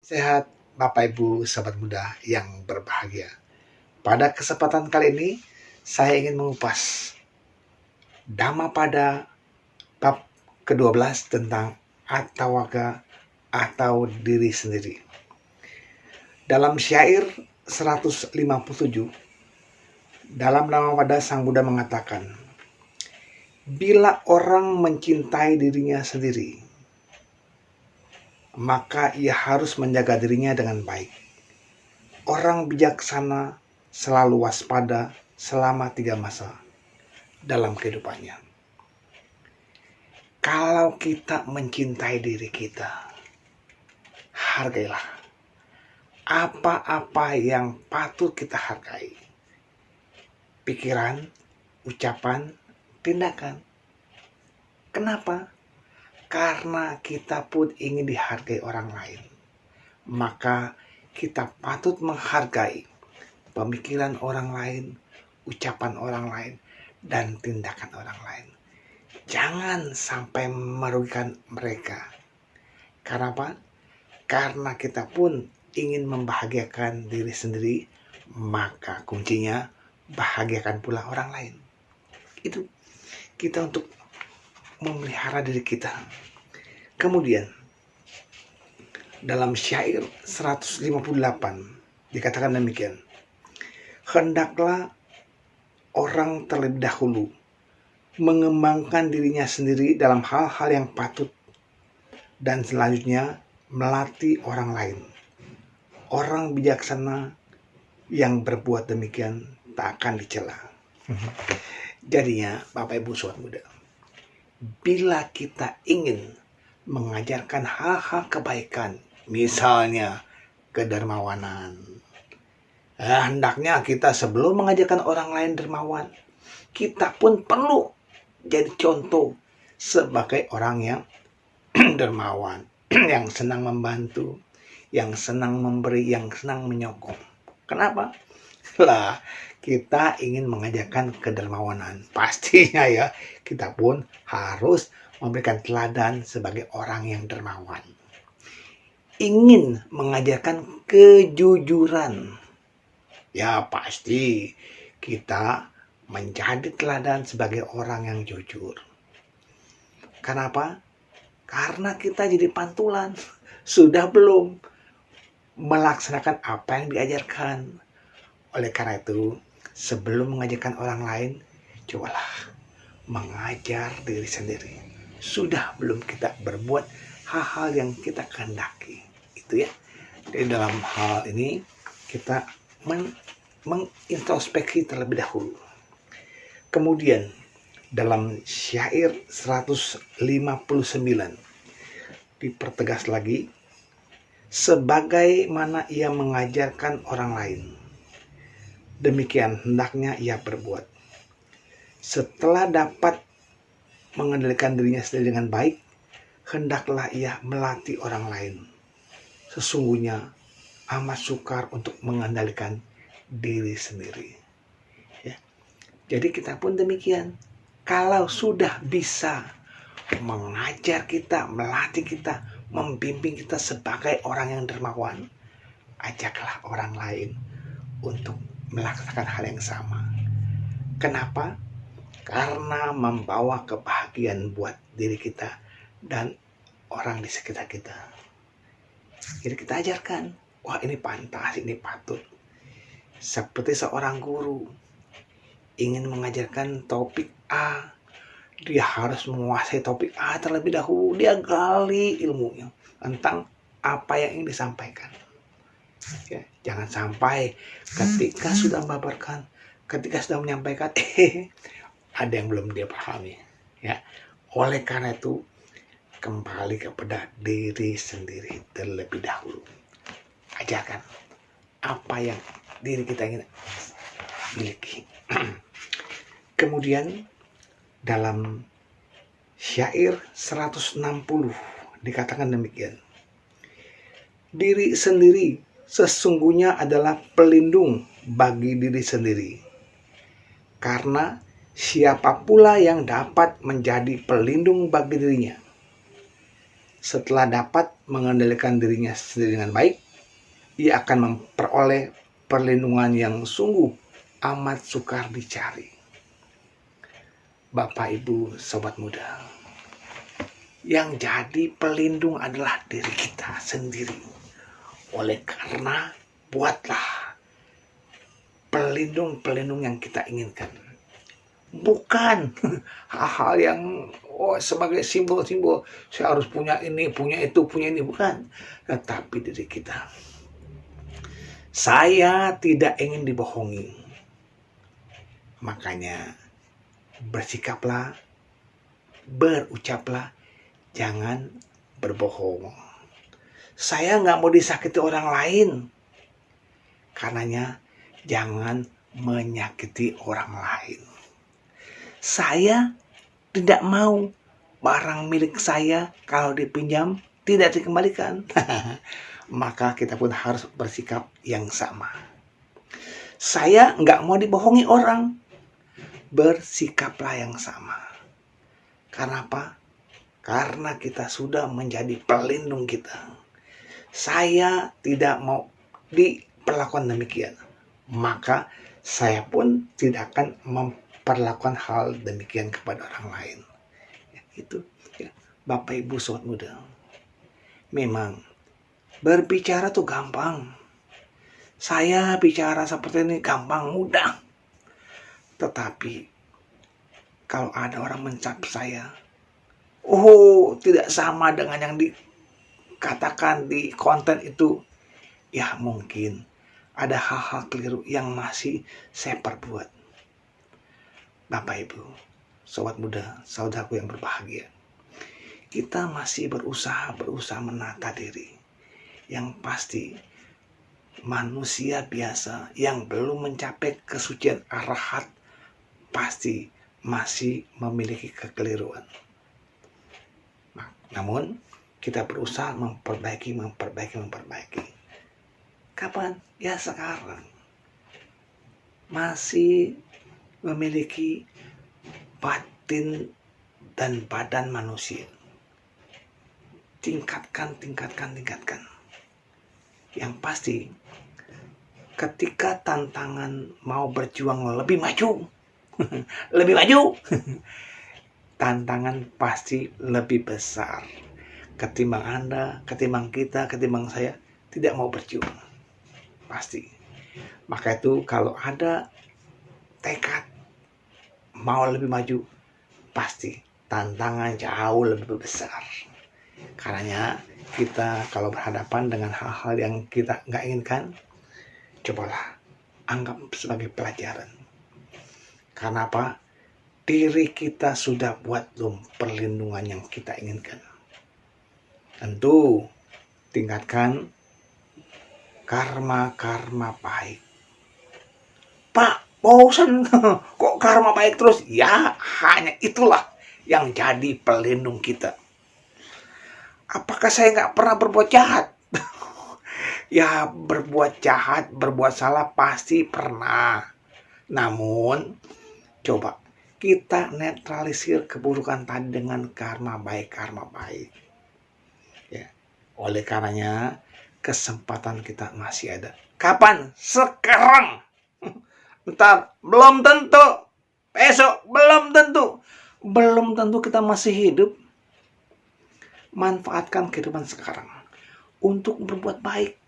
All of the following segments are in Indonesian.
Sehat Bapak Ibu Sobat Muda yang berbahagia. Pada kesempatan kali ini saya ingin mengupas Dhammapada bab ke-12 tentang Attawaka atau diri sendiri. Dalam syair 157 dalam Dhammapada Sang Buddha mengatakan, bila orang mencintai dirinya sendiri, maka ia harus menjaga dirinya dengan baik. Orang bijaksana selalu waspada selama 3 masa dalam kehidupannya. Kalau kita mencintai diri kita, hargailah apa-apa yang patut kita hargai. Pikiran, ucapan, tindakan. Kenapa? Karena kita pun ingin dihargai orang lain. Maka kita patut menghargai pemikiran orang lain, ucapan orang lain, dan tindakan orang lain. Jangan sampai merugikan mereka. Karena apa? Karena kita pun ingin membahagiakan diri sendiri, maka kuncinya bahagiakan pula orang lain. Itu kita untuk memelihara diri kita. Kemudian dalam syair 158 dikatakan demikian, hendaklah orang terlebih dahulu mengembangkan dirinya sendiri dalam hal-hal yang patut, dan selanjutnya melatih orang lain. Orang bijaksana yang berbuat demikian tak akan dicela. Jadinya Bapak Ibu Sobat Muda, bila kita ingin mengajarkan hal-hal kebaikan, misalnya kedermawanan, hendaknya kita sebelum mengajarkan orang lain dermawan, kita pun perlu jadi contoh sebagai orang yang dermawan, yang senang membantu, yang senang memberi, yang senang menyokong. Kenapa? Lah, kita ingin mengajarkan kedermawanan. Pastinya ya, kita pun harus memberikan teladan sebagai orang yang dermawan. Ingin mengajarkan kejujuran. Ya, pasti kita menjadi teladan sebagai orang yang jujur. Kenapa? Karena kita jadi pantulan. Sudah belum melaksanakan apa yang diajarkan. Oleh karena itu, sebelum mengajarkan orang lain, cobalah mengajar diri sendiri. Sudah belum kita berbuat hal-hal yang kita kehendaki. Itu ya. Jadi dalam hal ini kita mengintrospeksi terlebih dahulu. Kemudian dalam syair 159 dipertegas lagi, sebagaimana ia mengajarkan orang lain, demikian hendaknya ia berbuat. Setelah dapat mengendalikan dirinya sendiri dengan baik, hendaklah ia melatih orang lain. Sesungguhnya amat sukar untuk mengendalikan diri sendiri. Ya. Jadi kita pun demikian. Kalau sudah bisa mengajar kita, melatih kita, membimbing kita sebagai orang yang dermawan, ajaklah orang lain untuk melaksanakan hal yang sama. Kenapa? Karena membawa kebahagiaan buat diri kita dan orang di sekitar kita. Jadi kita ajarkan, wah ini pantas, ini patut. Seperti seorang guru ingin mengajarkan topik A, dia harus menguasai topik A terlebih dahulu. Dia gali ilmunya tentang apa yang ingin disampaikan. Ya, jangan sampai ketika sudah membabarkan, ketika sudah menyampaikan, ada yang belum dia pahami. Ya, oleh karena itu kembali kepada diri sendiri terlebih dahulu. Ajarkan apa yang diri kita ingin miliki. Kemudian dalam syair 160 dikatakan demikian, diri sendiri sesungguhnya adalah pelindung bagi diri sendiri. Karena siapa pula yang dapat menjadi pelindung bagi dirinya setelah dapat mengendalikan dirinya sendiri dengan baik, ia akan memperoleh perlindungan yang sungguh amat sukar dicari. Bapak, Ibu, Sobat Muda, yang jadi pelindung adalah diri kita sendiri. Oleh karena buatlah pelindung-pelindung yang kita inginkan. Bukan hal-hal yang sebagai simbol-simbol, saya harus punya ini, punya itu, punya ini, bukan. Tetapi diri kita. Saya tidak ingin dibohongi. Makanya bersikaplah, berucaplah, jangan berbohong. Saya nggak mau disakiti orang lain. Karenanya jangan menyakiti orang lain. Saya tidak mau barang milik saya kalau dipinjam tidak dikembalikan. Maka kita pun harus bersikap yang sama. Saya nggak mau dibohongi orang. Bersikaplah yang sama. Karena apa? Karena kita sudah menjadi pelindung kita. Saya tidak mau diperlakukan demikian. Maka saya pun tidak akan memperlakukan hal demikian kepada orang lain. Itu ya, Bapak Ibu Sobat Muda. Memang berbicara tuh gampang. Saya bicara seperti ini gampang, mudah. Tetapi kalau ada orang mencap saya, tidak sama dengan yang dikatakan di konten itu, ya mungkin ada hal-hal keliru yang masih saya perbuat. Bapak Ibu, Sobat Muda, saudaraku yang berbahagia, kita masih berusaha menata diri. Yang pasti manusia biasa yang belum mencapai kesucian arahat pasti masih memiliki kekeliruan. Namun kita berusaha memperbaiki. Kapan? Ya sekarang. Masih memiliki batin dan badan manusia. Tingkatkan. Yang pasti ketika tantangan mau berjuang lebih maju, tantangan pasti lebih besar ketimbang Anda, ketimbang kita, ketimbang saya tidak mau berjuang. Pasti. Maka itu kalau ada tekad mau lebih maju, pasti tantangan jauh lebih besar. Karenanya kita kalau berhadapan dengan hal-hal yang kita nggak inginkan, cobalah anggap sebagai pelajaran. Karena apa? Diri kita sudah buat belum perlindungan yang kita inginkan. Tentu tingkatkan karma baik. Pak, bosan kok karma baik terus? Ya, hanya itulah yang jadi pelindung kita. Apakah saya nggak pernah berbuat jahat? Ya, berbuat jahat, berbuat salah pasti pernah. Namun, coba kita netralisir keburukan tadi dengan karma baik. Ya, oleh karenanya kesempatan kita masih ada. Kapan? Sekarang. Ntar belum tentu. Besok belum tentu. Belum tentu kita masih hidup. Manfaatkan kehidupan sekarang untuk berbuat baik.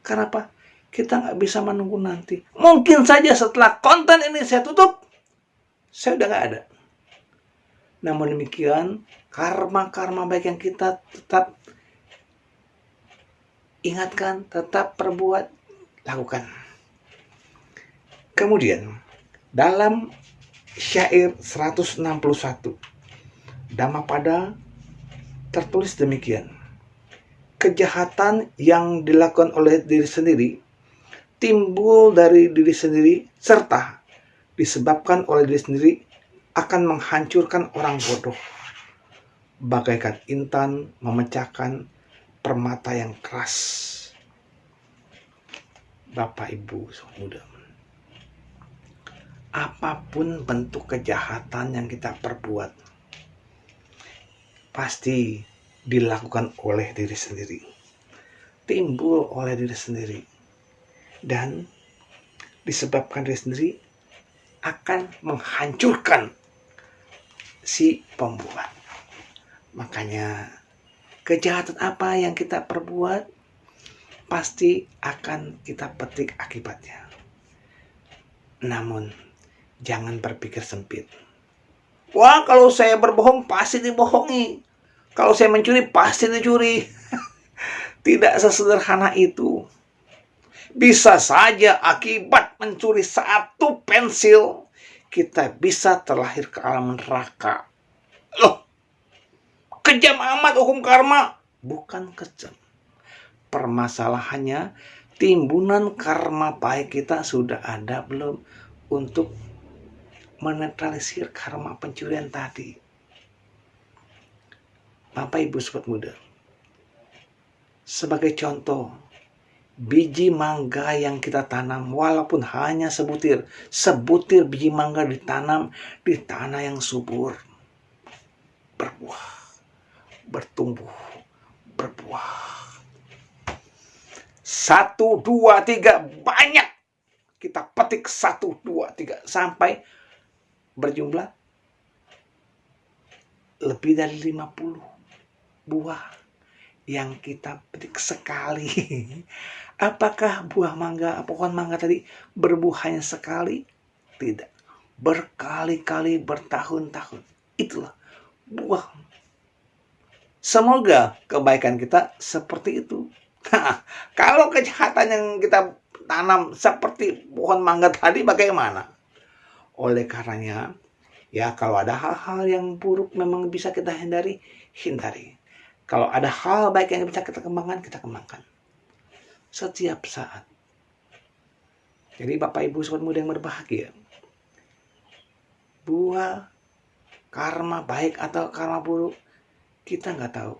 Kenapa? Kita nggak bisa menunggu nanti. Mungkin saja setelah konten ini saya tutup, saya udah nggak ada. Namun demikian, karma baik yang kita tetap ingatkan, tetap perbuat, lakukan. Kemudian, dalam syair 161, Dhammapada tertulis demikian. Kejahatan yang dilakukan oleh diri sendiri timbul dari diri sendiri serta disebabkan oleh diri sendiri akan menghancurkan orang bodoh. Bagaikan intan memecahkan permata yang keras. Bapak Ibu Sobat Muda, apapun bentuk kejahatan yang kita perbuat, pasti dilakukan oleh diri sendiri, timbul oleh diri sendiri, dan disebabkan diri sendiri akan menghancurkan si pembuat. Makanya kejahatan apa yang kita perbuat pasti akan kita petik akibatnya. Namun jangan berpikir sempit. Wah, kalau saya berbohong pasti dibohongi. Kalau saya mencuri pasti dicuri. Tidak sesederhana itu. Bisa saja akibat mencuri satu pensil, kita bisa terlahir ke alam neraka. Loh, kejam amat hukum karma. Bukan kejam. Permasalahannya, timbunan karma baik kita sudah ada belum untuk menetralisir karma pencurian tadi. Bapak Ibu sobat muda, sebagai contoh, biji mangga yang kita tanam walaupun hanya sebutir biji mangga ditanam di tanah yang subur, berbuah, bertumbuh, berbuah. 1, 2, 3 banyak. Kita petik 1, 2, 3 sampai berjumlah lebih dari 50 buah yang kita petik sekali. Apakah pohon mangga tadi berbuah hanya sekali? Tidak. Berkali-kali, bertahun-tahun. Itulah buah. Semoga kebaikan kita seperti itu. Kalau kejahatan yang kita tanam seperti pohon mangga tadi, bagaimana? Oleh karenanya, ya kalau ada hal-hal yang buruk memang bisa kita hindari. Kalau ada hal baik yang bisa kita kembangkan. Setiap saat. Jadi Bapak Ibu sobat muda yang berbahagia, buah karma baik atau karma buruk, kita nggak tahu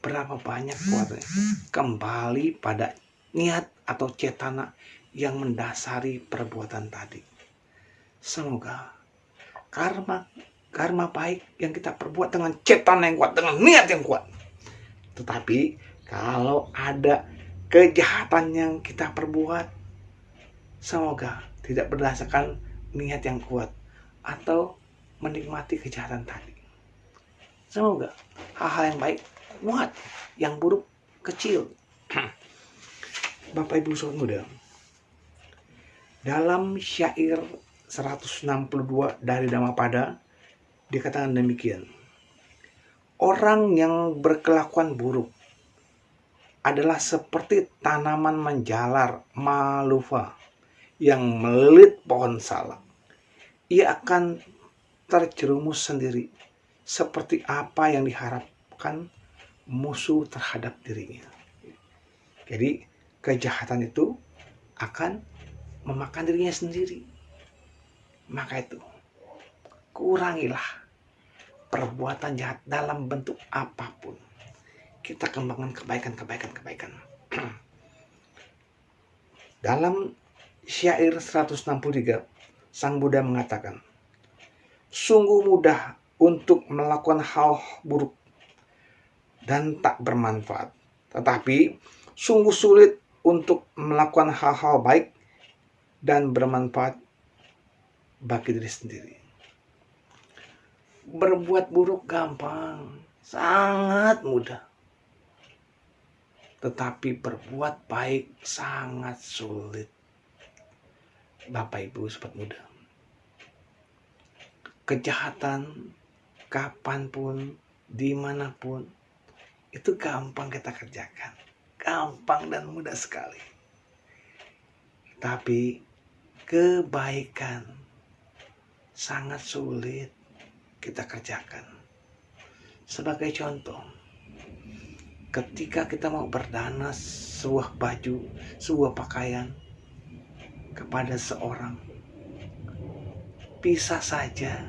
berapa banyak kuatnya. Kembali pada niat atau cetana yang mendasari perbuatan tadi. Semoga karma baik yang kita perbuat dengan cetana yang kuat, dengan niat yang kuat. Tetapi kalau ada kejahatan yang kita perbuat, semoga tidak berdasarkan niat yang kuat atau menikmati kejahatan tadi. Semoga hal-hal yang baik kuat, yang buruk kecil. Bapak Ibu sobat muda, dalam syair 162 dari Dhammapada dikatakan demikian. Orang yang berkelakuan buruk adalah seperti tanaman menjalar malufa yang melilit pohon salak. Ia akan terjerumus sendiri seperti apa yang diharapkan musuh terhadap dirinya. Jadi kejahatan itu akan memakan dirinya sendiri. Maka itu, kurangilah perbuatan jahat dalam bentuk apapun. Kita kembangkan kebaikan. Dalam syair 163, Sang Buddha mengatakan, sungguh mudah untuk melakukan hal buruk dan tak bermanfaat, tetapi sungguh sulit untuk melakukan hal-hal baik dan bermanfaat bagi diri sendiri. Berbuat buruk gampang, sangat mudah. Tetapi berbuat baik sangat sulit. Bapak Ibu sobat muda, kejahatan kapanpun, dimanapun, itu gampang kita kerjakan. Gampang dan mudah sekali. Tapi kebaikan sangat sulit kita kerjakan. Sebagai contoh, ketika kita mau berdana sebuah baju, sebuah pakaian kepada seorang, bisa saja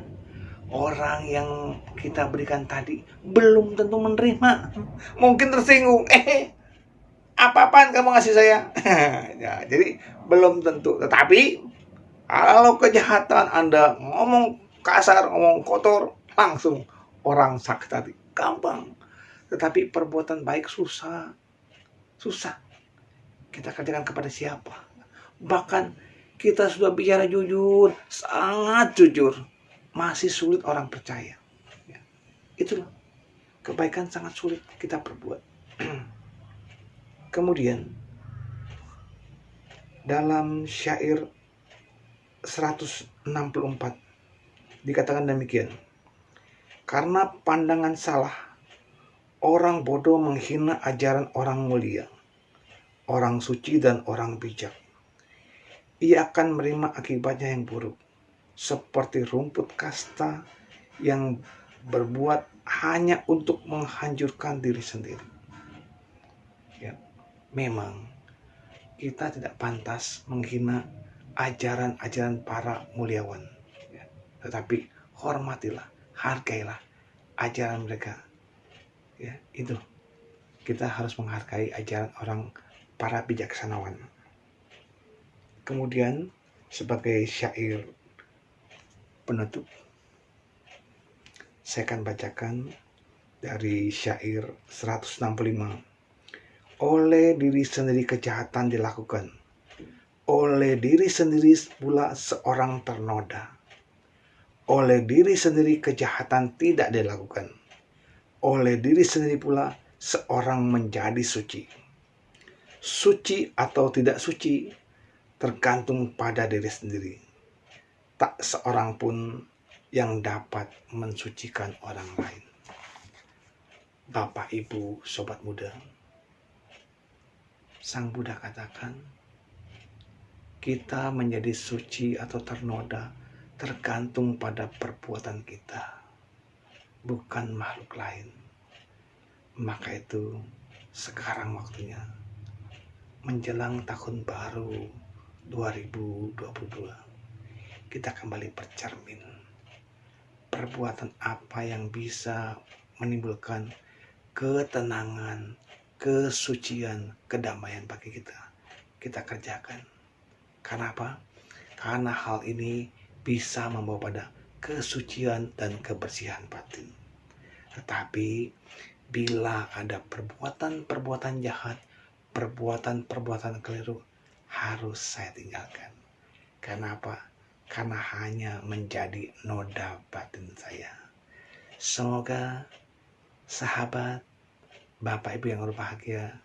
orang yang kita berikan tadi belum tentu menerima. Mungkin tersinggung, apa-apaan kamu ngasih saya? Ya, jadi belum tentu. Tetapi kalau kejahatan Anda ngomong kasar, ngomong kotor, langsung orang sakit hati. Gampang. Tetapi perbuatan baik susah. Kita kerjakan kepada siapa? Bahkan kita sudah bicara jujur, sangat jujur, masih sulit orang percaya. Ya, itulah, kebaikan sangat sulit kita perbuat. Kemudian dalam syair 164 dikatakan demikian. Karena pandangan salah, orang bodoh menghina ajaran orang mulia, orang suci dan orang bijak. Ia akan menerima akibatnya yang buruk, seperti rumput kasta yang berbuat hanya untuk menghancurkan diri sendiri. Ya, memang kita tidak pantas menghina ajaran-ajaran para muliawan, ya, tetapi hormatilah, hargailah ajaran mereka. Ya, itu kita harus menghargai ajaran orang para bijaksanawan. Kemudian sebagai syair penutup, saya akan bacakan dari syair 165. Oleh diri sendiri kejahatan dilakukan, oleh diri sendiri pula seorang ternoda. Oleh diri sendiri kejahatan tidak dilakukan, oleh diri sendiri pula seorang menjadi suci. Suci atau tidak suci tergantung pada diri sendiri. Tak seorang pun yang dapat mensucikan orang lain. Bapak, Ibu, Sobat Muda, Sang Buddha katakan, kita menjadi suci atau ternoda tergantung pada perbuatan kita, bukan makhluk lain. Maka itu sekarang waktunya, menjelang tahun baru 2022, kita kembali bercermin. Perbuatan apa yang bisa menimbulkan ketenangan, kesucian, kedamaian bagi kita, kita kerjakan. Karena apa? Karena hal ini bisa membawa pada kesucian dan kebersihan batin. Tetapi bila ada perbuatan-perbuatan jahat, perbuatan-perbuatan keliru, harus saya tinggalkan. Karena apa? Karena hanya menjadi noda batin saya. Semoga sahabat, Bapak Ibu yang berbahagia,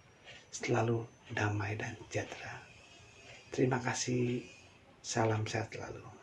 selalu damai dan sejahtera. Terima kasih. Salam sehat selalu.